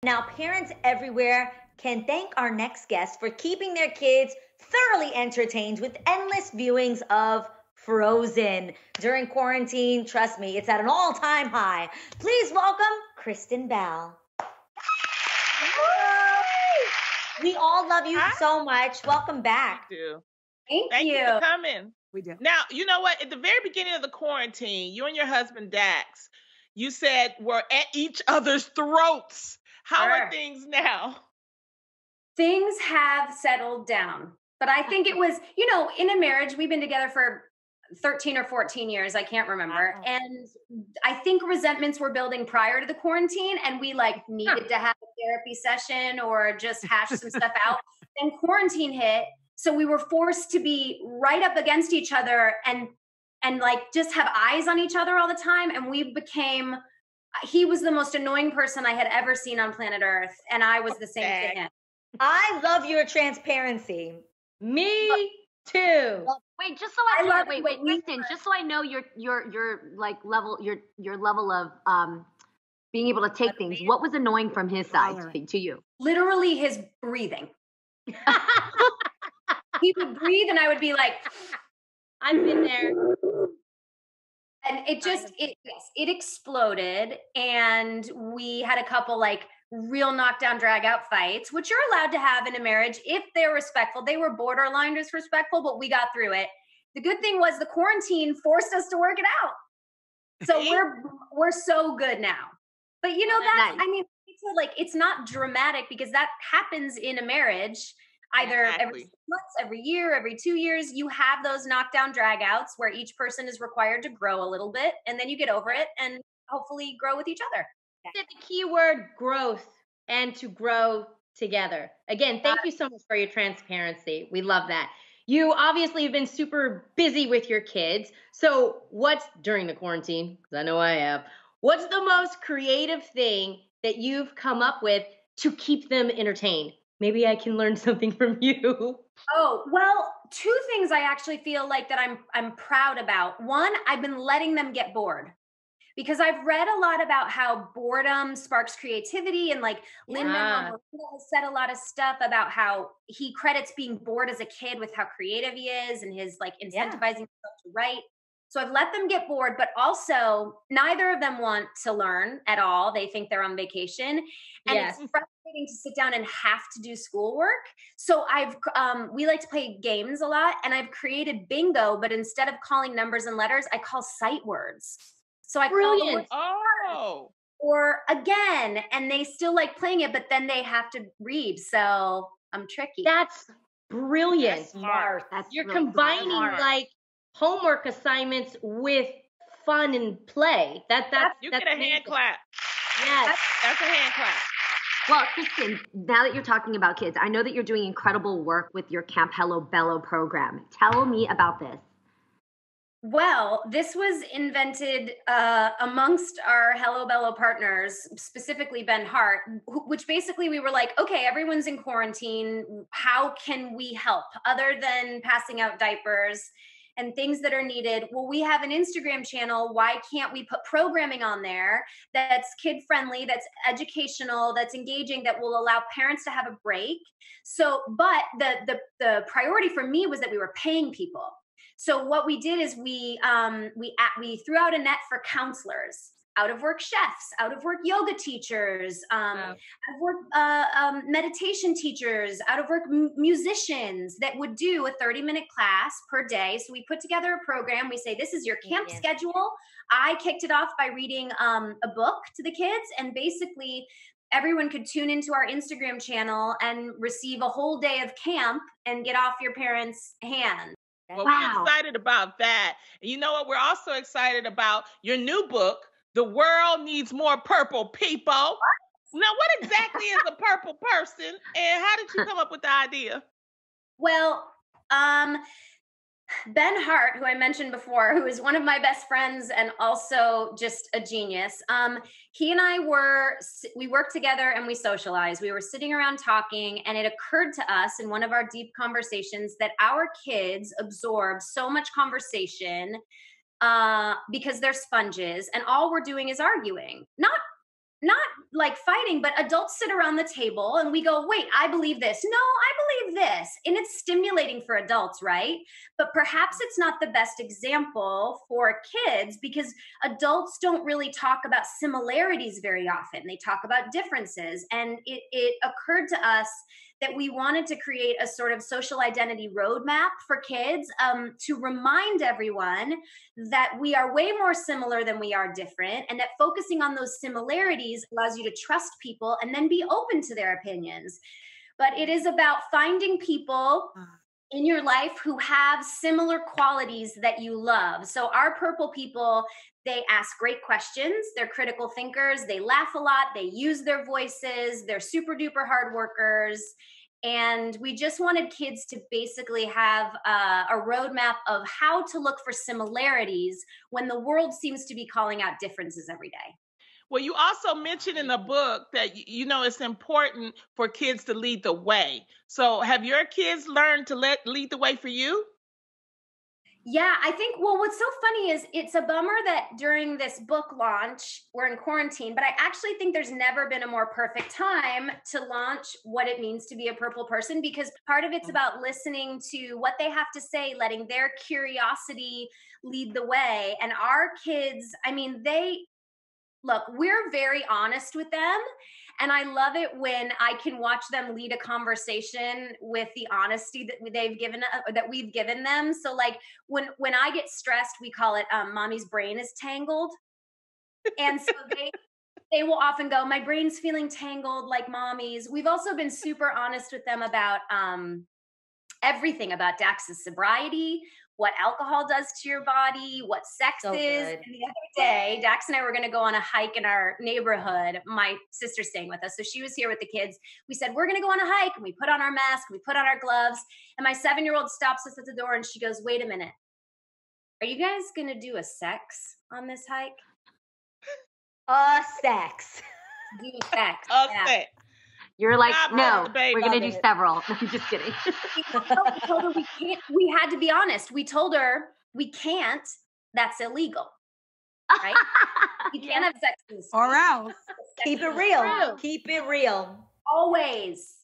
Now, parents everywhere can thank our next guest for keeping their kids thoroughly entertained with endless viewings of Frozen. During quarantine, trust me, it's at an all-time high. Please welcome Kristen Bell. We all love you so much. Welcome back. Thank you for coming. We do. Now, you know what? At the very beginning of the quarantine, you and your husband, Dax, you said we're at each other's throats. How are things now? Things have settled down. But I think it was, in a marriage, we've been together for 13 or 14 years. I can't remember. Wow. And I think resentments were building prior to the quarantine, and we needed to have a therapy session or just hash some stuff out. Then quarantine hit. So we were forced to be right up against each other and just have eyes on each other all the time. And he was the most annoying person I had ever seen on planet Earth. And I was the same to him. I love your transparency. Me too. Wait, just so Kristen, just so I know your level, your level of being able to take things. What was annoying from his side to you? Literally his breathing. He would breathe and I would be like, I've been there. And it exploded, and we had a couple real knockdown drag out fights, which you're allowed to have in a marriage if they're respectful. They were borderline disrespectful, but we got through it. The good thing was the quarantine forced us to work it out. So we're so good now. But that's nice. It's not dramatic because that happens in a marriage. Either every 6 months, every year, every 2 years, you have those knockdown drag outs where each person is required to grow a little bit, and then you get over it and hopefully grow with each other. The key word, growth, and to grow together. Again, thank you so much for your transparency. We love that. You obviously have been super busy with your kids. So what's during the quarantine, because I know I have, what's the most creative thing that you've come up with to keep them entertained? Maybe I can learn something from you. Oh, well, two things I actually feel like that I'm proud about. One, I've been letting them get bored. Because I've read a lot about how boredom sparks creativity, and Lin-Manuel Miranda has said a lot of stuff about how he credits being bored as a kid with how creative he is and his incentivizing himself to write. So I've let them get bored, but also neither of them want to learn at all. They think they're on vacation. And it's frustrating to sit down and have to do schoolwork. So we like to play games a lot, and I've created bingo, but instead of calling numbers and letters, I call sight words. So I call them or again, and they still like playing it, but then they have to read. So I'm tricky. That's brilliant. That's smart. You're really combining homework assignments with fun and play. That's you get a hand clap. Yes, that's a hand clap. Well, Kristen, now that you're talking about kids, I know that you're doing incredible work with your Camp Hello Bello program. Tell me about this. Well, this was invented amongst our Hello Bello partners, specifically Ben Hart, which basically we were like, okay, everyone's in quarantine. How can we help other than passing out diapers and things that are needed? Well, we have an Instagram channel. Why can't we put programming on there that's kid-friendly, that's educational, that's engaging, that will allow parents to have a break? So, but the priority for me was that we were paying people. So what we did is we threw out a net for counselors, out of work chefs, out of work yoga teachers, out of work meditation teachers, out of work musicians that would do a 30-minute class per day. So we put together a program. We say, this is your camp schedule. I kicked it off by reading a book to the kids, and basically everyone could tune into our Instagram channel and receive a whole day of camp and get off your parents' hands. Well, we're excited about that. And you know what? We're also excited about your new book, The World Needs More Purple People. Now, what exactly is a purple person, and how did you come up with the idea? Well, Ben Hart, who I mentioned before, who is one of my best friends and also just a genius, he and I we worked together and we socialized. We were sitting around talking, and it occurred to us in one of our deep conversations that our kids absorb so much conversation because they're sponges, and all we're doing is arguing. Not not like fighting, but adults sit around the table and we go, wait, I believe this. No, I believe this. And it's stimulating for adults, right? But perhaps it's not the best example for kids because adults don't really talk about similarities very often. They talk about differences. And it occurred to us that we wanted to create a sort of social identity roadmap for kids to remind everyone that we are way more similar than we are different, and that focusing on those similarities allows you to trust people and then be open to their opinions. But it is about finding people in your life who have similar qualities that you love. So our purple people, they ask great questions. They're critical thinkers. They laugh a lot. They use their voices. They're super duper hard workers. And we just wanted kids to basically have a roadmap of how to look for similarities when the world seems to be calling out differences every day. Well, you also mentioned in the book that, it's important for kids to lead the way. So have your kids learned to lead the way for you? Yeah, I think, well, what's so funny is it's a bummer that during this book launch, we're in quarantine, but I actually think there's never been a more perfect time to launch What It Means to Be a Purple Person, because part of it's about listening to what they have to say, letting their curiosity lead the way. And our kids, I mean, look, we're very honest with them. And I love it when I can watch them lead a conversation with the honesty that we've given them. So like when I get stressed, we call it mommy's brain is tangled. And so they will often go, my brain's feeling tangled like mommy's. We've also been super honest with them about everything about Dax's sobriety, what alcohol does to your body, what sex is. And the other day, Dax and I were going to go on a hike in our neighborhood. My sister's staying with us, so she was here with the kids. We said, we're going to go on a hike, and we put on our mask, we put on our gloves, and my 7-year-old stops us at the door, and she goes, wait a minute. Are you guys going to do a sex on this hike? Sex. Do sex. Sex. You're like, God no, bless we're going to do several. I'm just kidding. We told her we can't. We had to be honest. We told her we can't. That's illegal. Right? You can't have sex in the street. Or else. Keep it real. Keep it real. Always.